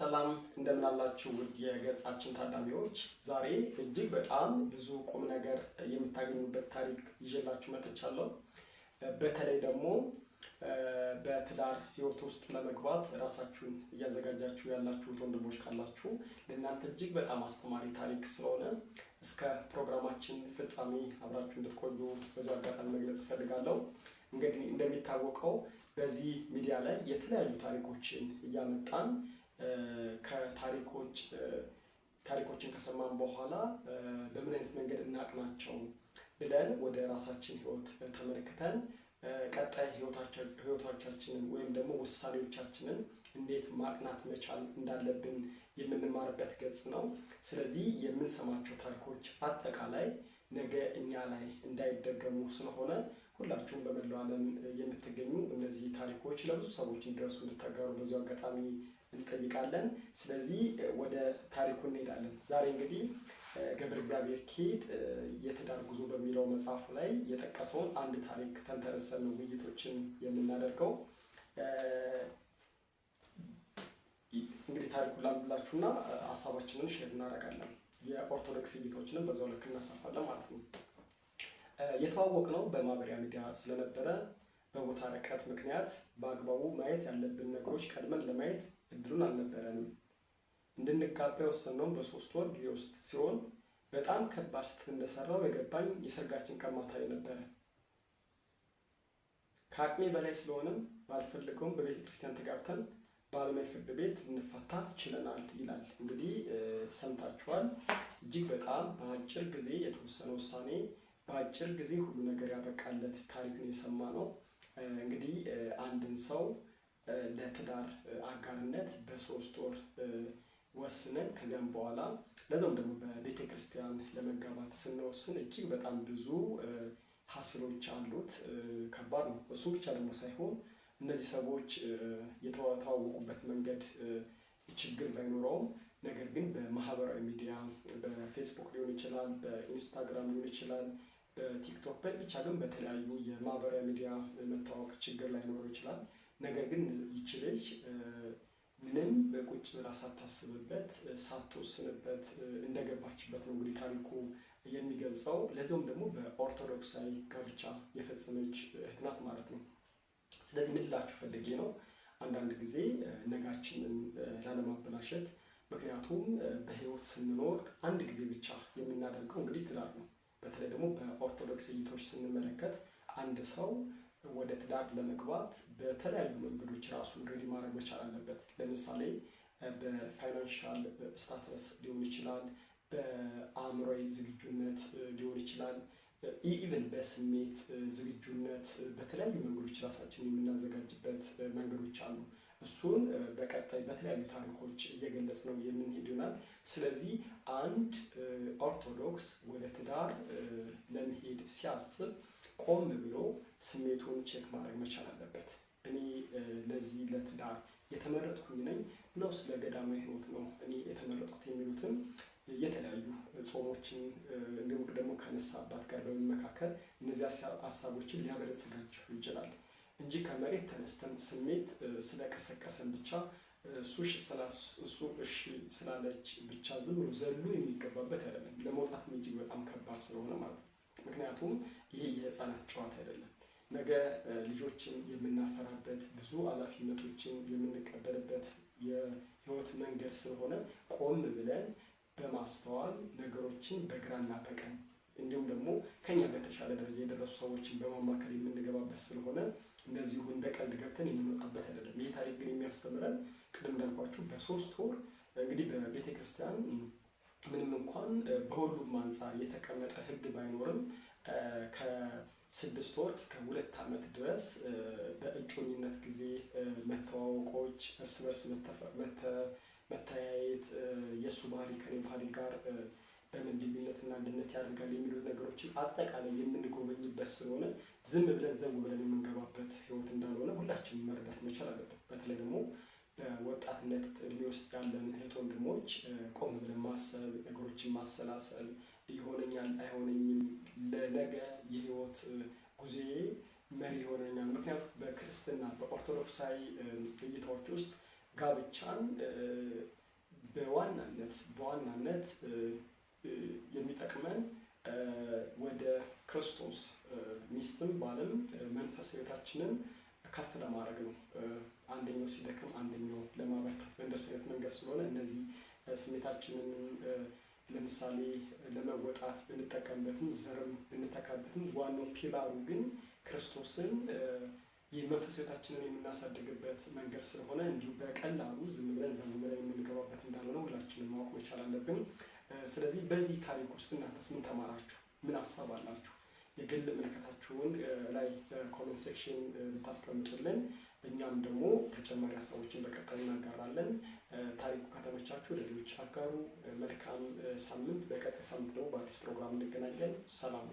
ሰላም እንደምን አላችሁ ውድ የገጻችን ታዳሚዎች፣ ዛሬ እጅግ በጣም ብዙ ቁም ነገር የምታገኙበት ታሪክ ይዤላችሁ መጥቻለሁ። በተለይ ደግሞ በትዳር ህይወት ውስጥ ለመግባት ራሳችሁን እያዘጋጃችሁ ያላችሁት ወንድሞች ካላችሁ ለእናንተ እጅግ በጣም አስተማሪ ታሪክ ስለሆነ እስከ ፕሮግራማችን ፍጻሜ አብራችሁ እንድትቆዩ በዚሁ አጋጣሚ መግለጽ እፈልጋለሁ። እንግዲህ እንደሚታወቀው በዚህ ሚዲያ ላይ የተለያዩ ታሪኮችን እያመጣን ታሪኮችን ከሰማን በኋላ በምን አይነት መንገድ እናቅናቸው ብለን ወደ ራሳችን ህይወት ተመልክተን ቀጣይ ህይወታችንን ወይም ደግሞ ውሳኔዎቻችንን እንዴት ማቅናት መቻል እንዳለብን የምንማርበት ገጽ ነው። ስለዚህ የምንሰማቸው ታሪኮች አጠቃላይ ነገ እኛ ላይ እንዳይደገሙ ስለሆነ ሁላችሁም በመላው ዓለም የምትገኙ እነዚህ ታሪኮች ለብዙ ሰዎች እንዲደርሱ እንድታጋሩ በዚሁ አጋጣሚ እንጠይቃለን። ስለዚህ ወደ ታሪኩ እንሄዳለን። ዛሬ እንግዲህ ገብረ እግዚአብሔር ኪድ የትዳር ጉዞ በሚለው መጽሐፉ ላይ የጠቀሰውን አንድ ታሪክ ተንተርሰን ውይይቶችን የምናደርገው። እንግዲህ ታሪኩን ላንብላችሁና ሀሳባችንን ሼር እናደርጋለን። የኦርቶዶክስ እይታዎችንም በዛው ልክ እናሰፋለን ማለት ነው። የተዋወቅነው በማህበራዊ ሚዲያ ስለነበረ በቦታ ርቀት ምክንያት በአግባቡ ማየት ያለብን ነገሮች ቀድመን ለማየት እድሉን አልነበረንም። እንድንጋባ የወሰነውም በ3 ወር ጊዜ ውስጥ ሲሆን በጣም ከባድ ስህተት እንደሰራው የገባኝ የሰርጋችን ቀን ማታ ላይ ነበረ። ከአቅሜ በላይ ስለሆነም ባልፈልገውም በቤተ ክርስቲያን ተጋብተን በዓለማዊ ፍርድ ቤት ልንፋታ ችለናል ይላል። እንግዲህ ሰምታችኋል። እጅግ በጣም በአጭር ጊዜ የተወሰነ ውሳኔ፣ በአጭር ጊዜ ሁሉ ነገር ያበቃለት ታሪክን የሰማ ነው። እንግዲህ አንድን ሰው ለትዳር አጋርነት በ3 ወር ወስነን ከዚያም በኋላ ለዛም ደግሞ በቤተ ክርስቲያን ለመጋባት ስንወስን እጅግ በጣም ብዙ ሀስሎች አሉት። ከባድ ነው። እሱ ብቻ ደግሞ ሳይሆን እነዚህ ሰዎች የተዋወቁበት መንገድ ችግር ባይኖረውም ነገር ግን በማህበራዊ ሚዲያ በፌስቡክ ሊሆን ይችላል፣ በኢንስታግራም ሊሆን ይችላል፣ በቲክቶክ ብቻ ግን በተለያዩ የማህበራዊ ሚዲያ መታወቅ ችግር ላይኖረው ይችላል። ነገር ግን ይቺ ልጅ ምንም ቁጭ ብላ ሳታስብበት ሳትወስንበት እንደገባችበት ነው እንግዲህ ታሪኩ የሚገልጸው። ለዚያውም ደግሞ በኦርቶዶክሳዊ ጋብቻ የፈጸመች እህት ናት ማለት ነው። ስለዚህ ምን ልላችሁ ፈልጌ ነው፣ አንዳንድ ጊዜ ነጋችንን ላለማበላሸት፣ ምክንያቱም በህይወት ስንኖር አንድ ጊዜ ብቻ የምናደርገው እንግዲህ ትዳር ነው። በተለይ ደግሞ በኦርቶዶክስ እይታዎች ስንመለከት አንድ ሰው ወደ ትዳር ለመግባት በተለያዩ መንገዶች ራሱን ሬዲ ማድረግ መቻል አለበት። ለምሳሌ በፋይናንሻል ስታተስ ሊሆን ይችላል፣ በአእምሯዊ ዝግጁነት ሊሆን ይችላል፣ ኢቨን በስሜት ዝግጁነት፣ በተለያዩ መንገዶች ራሳችን የምናዘጋጅበት መንገዶች አሉ። እሱን በቀጣይ በተለያዩ ታሪኮች እየገለጽ ነው የምንሄድ ይሆናል። ስለዚህ አንድ ኦርቶዶክስ ወደ ትዳር ለመሄድ ሲያስብ ቆም ብሎ ስሜቱን ቼክ ማድረግ መቻል አለበት። እኔ ለዚህ ለትዳር የተመረጥኩኝ ነኝ ነው፣ ስለ ገዳማዊ ህይወት ነው እኔ የተመረጥኩት የሚሉትን የተለያዩ ጾሞችን እንዲሁም ደግሞ ከንስሐ አባት ጋር በመመካከል እነዚህ ሀሳቦችን ሊያበለጽጋቸው ይችላል እንጂ ከመሬት ተነስተን ስሜት ስለቀሰቀሰን ብቻ እሱ እሺ ስላለች ብቻ ዝም ብሎ ዘሎ የሚገባበት አይደለም። ለመውጣት እጅግ በጣም ከባድ ስለሆነ ማለት ነው። ምክንያቱም ይሄ የህፃናት ጨዋታ አይደለም። ነገ ልጆችን የምናፈራበት ብዙ ኃላፊነቶችን የምንቀበልበት የህይወት መንገድ ስለሆነ ቆም ብለን በማስተዋል ነገሮችን በግራና በቀኝ እንዲሁም ደግሞ ከኛ በተሻለ ደረጃ የደረሱ ሰዎችን በማማከር የምንገባበት ስለሆነ እንደዚሁ እንደ ቀልድ ገብተን የምንወጣበት አይደለም። ይህ ታሪክ ግን የሚያስተምረን ቅድም እንዳልኳችሁ በ3 ወር እንግዲህ በቤተ ክርስቲያን ምንም እንኳን በሁሉም አንጻር የተቀመጠ ህግ ባይኖርም ከ6 ወር እስከ 2 ዓመት ድረስ በእጮኝነት ጊዜ መተዋወቆች፣ እርስ በርስ መተያየት፣ የእሱ ባህሪ ከኔ ባህሪ ጋር በምን ልዩነትና አንድነት ያደርጋል የሚሉ ነገሮችን አጠቃላይ የምንጎበኝበት ስለሆነ ዝም ብለን ዘው ብለን የምንገባበት ህይወት እንዳልሆነ ሁላችንም መረዳት መቻል አለብን። በተለይ ደግሞ በወጣትነት እድሜ ውስጥ ያለን እህት ወንድሞች ቆም ብለን ማሰብ፣ ነገሮችን ማሰላሰል፣ ይሆነኛል አይሆነኝም፣ ለነገ የህይወት ጉዞዬ መሪ ይሆነኛል። ምክንያቱም በክርስትና በኦርቶዶክሳዊ እይታዎች ውስጥ ጋብቻን በዋናነት የሚጠቅመን ወደ ክርስቶስ ሚስትም ባልም መንፈስ ሕይወታችንን ከፍ ለማድረግ ነው። አንደኛው ሲደክም አንደኛው ለማበርታት በእንደሱ አይነት መንገድ ስለሆነ እነዚህ ስሜታችንን ለምሳሌ ለመወጣት ብንጠቀምበትም ዘርም ብንተካበትም ዋናው ፒላሩ ግን ክርስቶስን የመንፈስ ሕይወታችንን የምናሳድግበት መንገድ ስለሆነ እንዲሁ በቀላሉ ዝም ብለን የምንገባበት እንዳልሆነ ሁላችንም ማወቅ መቻል አለብን። ስለዚህ በዚህ ታሪክ ውስጥ እናንተስ ምን ተማራችሁ? ምን ሀሳብ አላችሁ? የግል ምልከታችሁን ላይ በኮሜንት ሴክሽን ብታስቀምጡልን፣ እኛም ደግሞ ተጨማሪ ሀሳቦችን በቀጣይ እናጋራለን። ታሪኩ ከተመቻችሁ ለሌሎች አጋሩ። መልካም ሳምንት። በቀጣይ ሳምንት ደግሞ በአዲስ ፕሮግራም እንገናኛለን። ሰላም።